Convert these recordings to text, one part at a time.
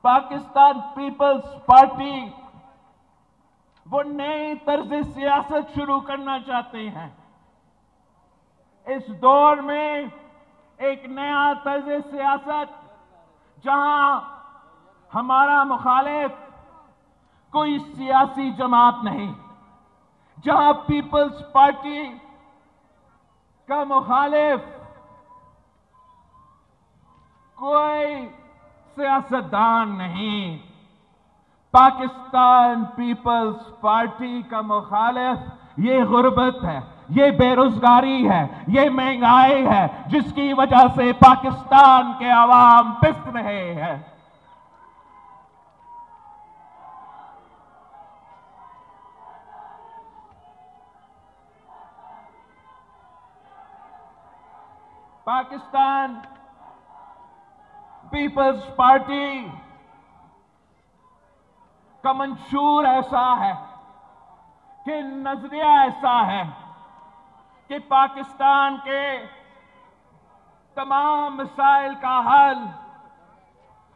Pakistan peoples party वो नई तर्ज सियासत शुरू करना चाहते हैं। इस दौर में एक नया तर्ज सियासत जहां हमारा मुखालिफ कोई सियासी जमात नहीं, जहां पीपल्स पार्टी का मुखालिफ कोई सियासतदान नहीं, पाकिस्तान पीपल्स पार्टी का मुखालिफ ये गुर्बत है, ये बेरोजगारी है, ये महंगाई है, जिसकी वजह से पाकिस्तान के अवाम पिस रहे हैं। पाकिस्तान पीपल्स पार्टी का मंशूर ऐसा है कि नजरिया ऐसा है कि पाकिस्तान के तमाम मसाइल का हल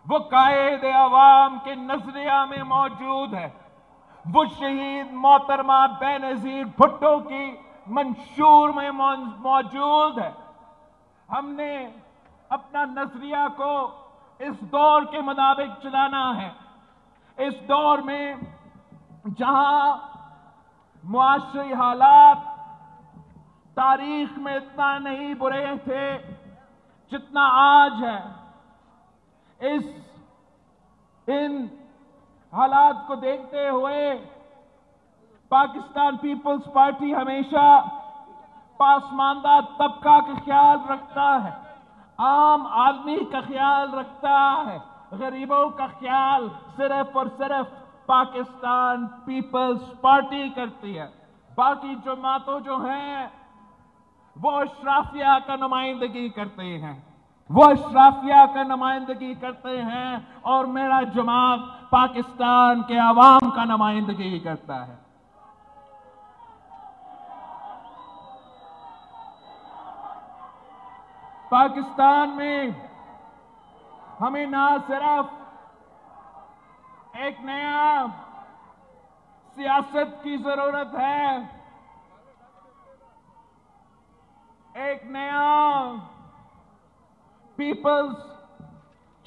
वो कायद अवाम के नजरिया में मौजूद है, वो शहीद मोहतरमा बेनजीर भुट्टो की मंशूर में मौजूद है। हमने अपना नजरिया को इस दौर के मुताबिक चलाना है। इस दौर में जहां मुआशरी हालात तारीख में इतना नहीं बुरे थे जितना आज है, इन हालात को देखते हुए पाकिस्तान पीपल्स पार्टी हमेशा पासमानदा तबका का ख्याल रखता है, आम आदमी का ख्याल रखता है, गरीबों का ख्याल सिर्फ और सिर्फ पाकिस्तान पीपल्स पार्टी करती है। बाकी जमातों जो हैं वो अशराफिया का नुमाइंदगी करते हैं, वो अशराफिया का नुमाइंदगी करते हैं, और मेरा जमात पाकिस्तान के अवाम का नुमाइंदगी करता है। पाकिस्तान में हमें ना सिर्फ एक नया सियासत की जरूरत है, एक नया पीपल्स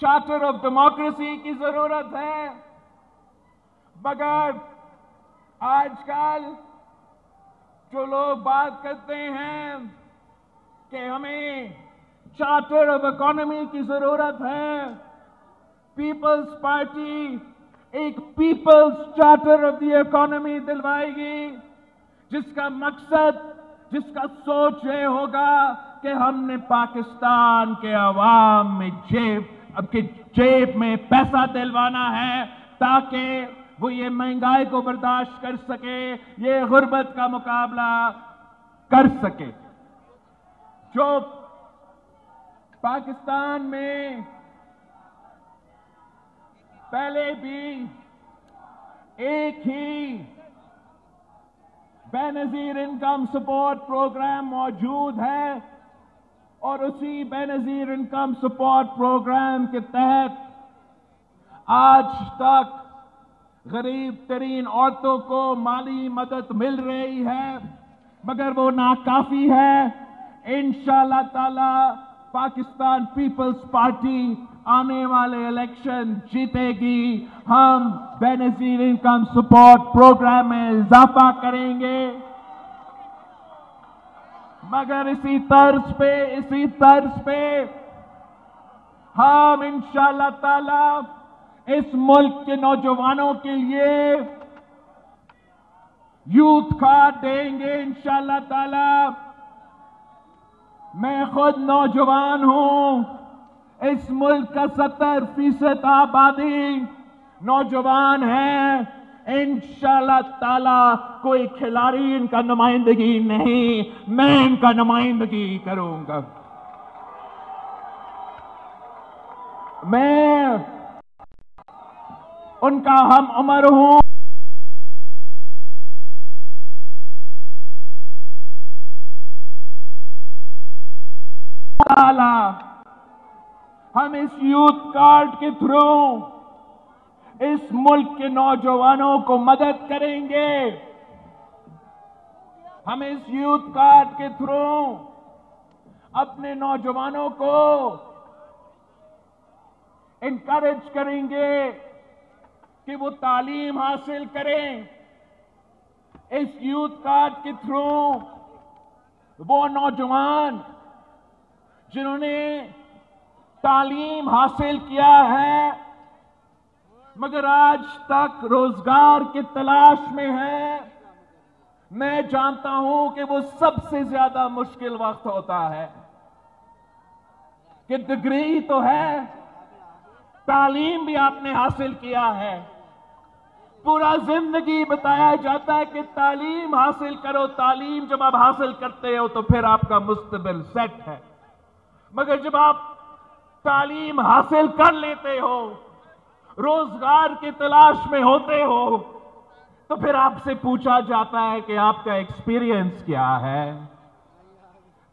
चार्टर ऑफ डेमोक्रेसी की जरूरत है, मगर आजकल जो लोग बात करते हैं कि हमें चार्टर ऑफ इकोनॉमी की जरूरत है, पीपल्स पार्टी एक people's charter of the economy दिलवाएगी, जिसका मकसद, जिसका सोच ये होगा कि हमने पाकिस्तान के अवाम में जेब में पैसा दिलवाना है ताकि वो ये महंगाई को बर्दाश्त कर सके, ये गुर्बत का मुकाबला कर सके। जो पाकिस्तान में पहले भी एक ही बेनजीर इनकम सपोर्ट प्रोग्राम मौजूद है, और उसी बेनजीर इनकम सपोर्ट प्रोग्राम के तहत आज तक गरीब तरीन औरतों को माली मदद मिल रही है, मगर वो नाकाफी है। इंशाअल्लाह ताला पाकिस्तान पीपल्स पार्टी आने वाले इलेक्शन जीतेगी। हम बेनजीर इनकम सपोर्ट प्रोग्राम में इजाफा करेंगे, मगर इसी तर्ज पे हम इंशाअल्लाह ताला इस मुल्क के नौजवानों के लिए यूथ कार्ड देंगे इंशाअल्लाह ताला। मैं खुद नौजवान हूं, इस मुल्क का 70% आबादी नौजवान है। इंशाअल्लाह ताला कोई खिलाड़ी इनका नुमाइंदगी नहीं, मैं इनका नुमाइंदगी करूंगा। मैं उनका हम उम्र हूं। हम इस यूथ कार्ड के थ्रू इस मुल्क के नौजवानों को मदद करेंगे। हम इस यूथ कार्ड के थ्रू अपने नौजवानों को इनकरेज करेंगे कि वो तालीम हासिल करें। इस यूथ कार्ड के थ्रू वो नौजवान जिन्होंने तालीम हासिल किया है मगर आज तक रोजगार की तलाश में है, मैं जानता हूं कि वो सबसे ज्यादा मुश्किल वक्त होता है कि डिग्री तो है, तालीम भी आपने हासिल किया है, पूरा जिंदगी बताया जाता है कि तालीम हासिल करो, तालीम जब आप हासिल करते हो तो फिर आपका मुस्तकबिल सेट है। मगर जब आप तालीम हासिल कर लेते हो, रोजगार की तलाश में होते हो, तो फिर आपसे पूछा जाता है कि आपका एक्सपीरियंस क्या है।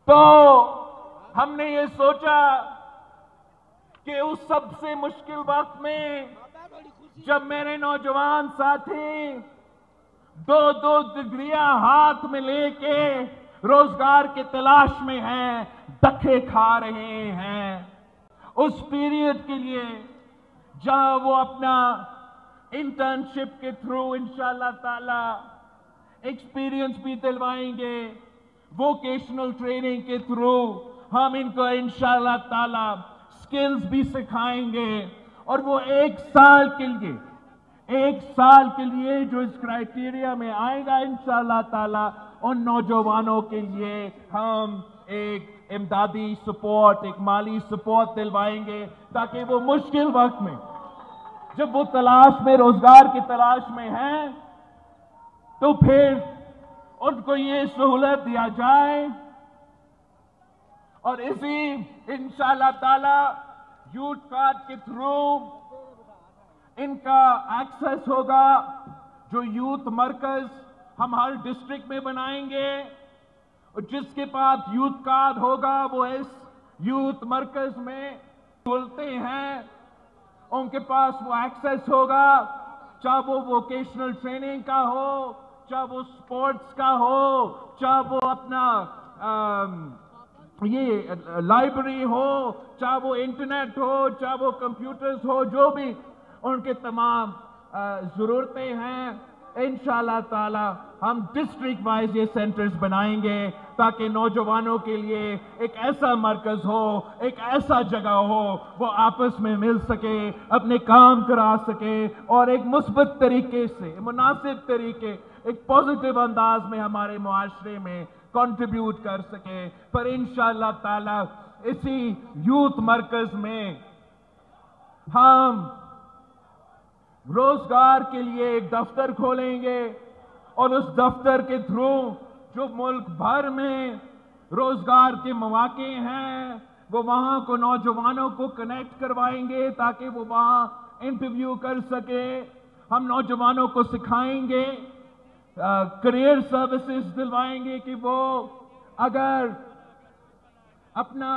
तो हमने ये सोचा कि उस सबसे मुश्किल वक्त में जब मेरे नौजवान साथी दो डिग्रियां हाथ में लेके रोजगार की तलाश में हैं, धक्के खा रहे हैं, उस पीरियड के लिए जहां वो अपना इंटर्नशिप के थ्रू इंशाअल्लाह ताला एक्सपीरियंस भी दिलवाएंगे, वोकेशनल ट्रेनिंग के थ्रू हम इनको इंशाअल्लाह ताला स्किल्स भी सिखाएंगे और वो एक साल के लिए जो इस क्राइटेरिया में आएगा इंशाअल्लाह ताला उन नौजवानों के लिए हम एक इमदादी सपोर्ट, एक माली सपोर्ट दिलवाएंगे ताकि वो मुश्किल वक्त में जब वो तलाश में, रोजगार की तलाश में हैं, तो फिर उनको ये सहूलत दिया जाए। और इसी इंशाअल्लाह ताला यूथ कार्ड के थ्रू इनका एक्सेस होगा। जो यूथ मरकज हम हर डिस्ट्रिक्ट में बनाएंगे और जिसके पास यूथ कार्ड होगा वो इस यूथ मरकज में बोलते हैं, उनके पास वो एक्सेस होगा, चाहे वो वोकेशनल ट्रेनिंग का हो, चाहे वो स्पोर्ट्स का हो, चाहे वो अपना ये लाइब्रेरी हो, चाहे वो इंटरनेट हो, चाहे वो कंप्यूटर्स हो, जो भी उनके तमाम जरूरतें हैं, इंशाअल्लाह ताला हम डिस्ट्रिक्ट वाइज ये सेंटर्स बनाएंगे ताकि नौजवानों के लिए एक ऐसा मरकज हो, एक ऐसा जगह हो, वो आपस में मिल सके, अपने काम करा सके और एक मुस्बत तरीके से, मुनासिब तरीके, एक पॉजिटिव अंदाज में हमारे मुआशरे में कंट्रीब्यूट कर सके। पर इंशाअल्लाह ताला इसी यूथ मरकज में हम रोजगार के लिए एक दफ्तर खोलेंगे और उस दफ्तर के थ्रू जो मुल्क भर में रोजगार के मौके हैं वो वहां को नौजवानों को कनेक्ट करवाएंगे ताकि वो वहां इंटरव्यू कर सके। हम नौजवानों को सिखाएंगे, करियर सर्विसेज दिलवाएंगे कि वो अगर अपना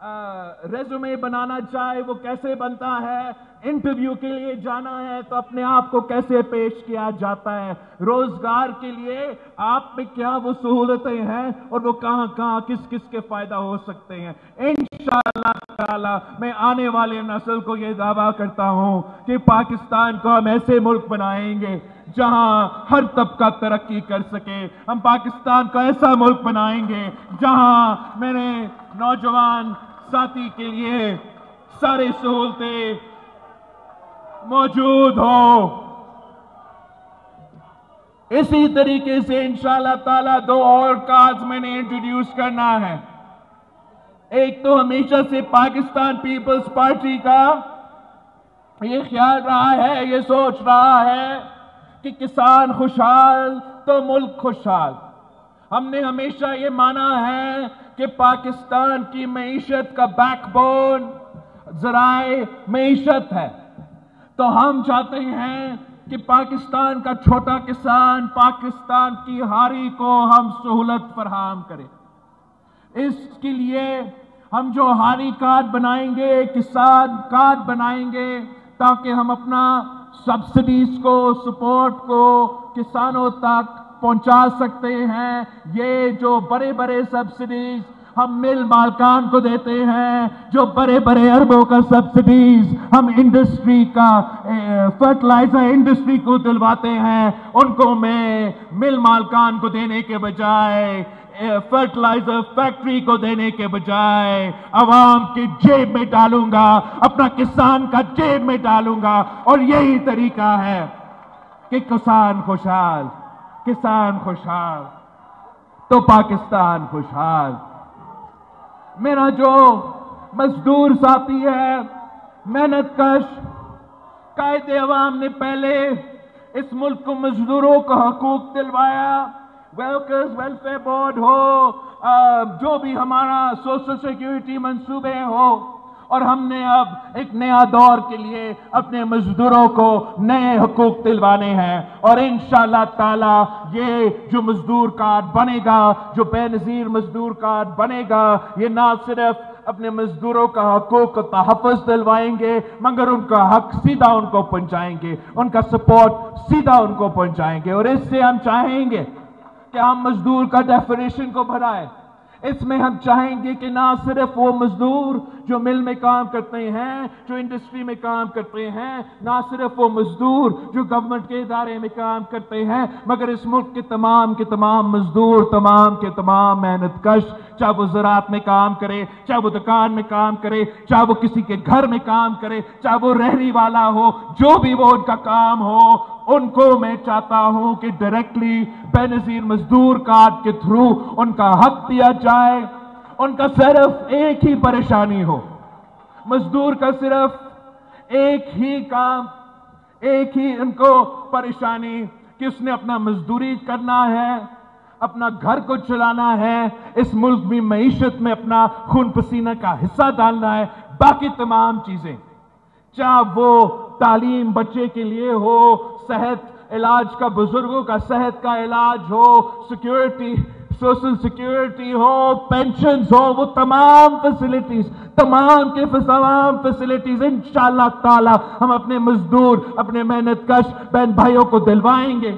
रेज्यूमे बनाना चाहे वो कैसे बनता है, इंटरव्यू के लिए जाना है तो अपने आप को कैसे पेश किया जाता है, रोजगार के लिए आप में क्या वो सहूलतें हैं और वो कहां कहां किस किस के फायदा हो सकते हैं। इंशाअल्लाह ताला मैं आने वाले नस्ल को ये दावा करता हूं कि पाकिस्तान को हम ऐसे मुल्क बनाएंगे जहां हर तबका तरक्की कर सके। हम पाकिस्तान को ऐसा मुल्क बनाएंगे जहां मेरे नौजवान साथी के लिए सारी सहूलतें मौजूद हो। इसी तरीके से इंशाअल्लाह ताला दो और कार्ड्स मैंने इंट्रोड्यूस करना है। एक तो हमेशा से पाकिस्तान पीपल्स पार्टी का ये ख्याल रहा है, ये सोच रहा है कि किसान खुशहाल तो मुल्क खुशहाल। हमने हमेशा ये माना है कि पाकिस्तान की मईशत का बैकबोन ज़राए मईशत है, तो हम चाहते हैं कि पाकिस्तान का छोटा किसान, पाकिस्तान की हारी को हम सहूलत फराहम करें। इसके लिए हम जो हारी कार्ड बनाएंगे, किसान कार्ड बनाएंगे ताकि हम अपना सब्सिडीज को, सपोर्ट को किसानों तक पहुंचा सकते हैं। ये जो बड़े बड़े सब्सिडीज हम मिल मालकान को देते हैं, जो बड़े बड़े अरबों का सब्सिडीज हम इंडस्ट्री का, फर्टिलाइजर इंडस्ट्री को दिलवाते हैं, उनको मैं मिल मालकान को देने के बजाय, फर्टिलाइजर फैक्ट्री को देने के बजाय अवाम की जेब में डालूंगा, अपना किसान का जेब में डालूंगा। और यही तरीका है कि किसान खुशहाल, किसान खुशहाल तो पाकिस्तान खुशहाल। मेरा जो मजदूर साथी है, मेहनत कश, कायदे अवाम ने पहले इस मुल्क को मजदूरों का हकूक दिलवाया। वर्कर्स वेलफेयर बोर्ड हो, जो भी हमारा सोशल सिक्योरिटी मंसूबे हो, और हमने अब एक नया दौर के लिए अपने मजदूरों को नए हकूक दिलवाने हैं। और इंशाअल्लाह ताला ये जो मजदूर कार्ड बनेगा, जो बेनज़ीर मजदूर कार्ड बनेगा, ये ना सिर्फ अपने मजदूरों का हकूक का तहफ़्फ़ुज़ दिलवाएंगे, मगर उनका हक सीधा उनको पहुंचाएंगे, उनका सपोर्ट सीधा उनको पहुंचाएंगे। और इससे हम चाहेंगे कि हम मजदूर का डेफिनेशन को बढ़ाएं। इसमें हम चाहेंगे कि ना सिर्फ वो मजदूर जो मिल में काम करते हैं, जो इंडस्ट्री में काम करते हैं, ना सिर्फ वो मजदूर जो गवर्नमेंट के इदारे में काम करते हैं, मगर इस मुल्क के तमाम मजदूर, तमाम के तमाम मेहनत कश, चाहे वो ज़राअत में काम करे, चाहे वो दुकान में काम करे, चाहे वो किसी के घर में काम करे, चाहे वो रहरी वाला हो, जो भी वो उनका काम हो, उनको मैं चाहता हूं कि डायरेक्टली बेनज़ीर मजदूर कार्ड के थ्रू उनका हक दिया जाए। उनका सिर्फ एक ही परेशानी हो, मजदूर का सिर्फ एक ही काम, एक ही उनको परेशानी कि उसने अपना मजदूरी करना है, अपना घर को चलाना है, इस मुल्क में मईशत में अपना खून पसीना का हिस्सा डालना है। बाकी तमाम चीजें, चाहे वो तालीम बच्चे के लिए हो, सेहत इलाज का, बुजुर्गों का सेहत का इलाज हो, सिक्योरिटी, सोशल सिक्योरिटी हो, पेंशन हो, वो तमाम फैसिलिटीज, तमाम फैसिलिटीज इंशाअल्लाह ताला हम अपने मजदूर, अपने मेहनत कश बहन भाइयों को दिलवाएंगे।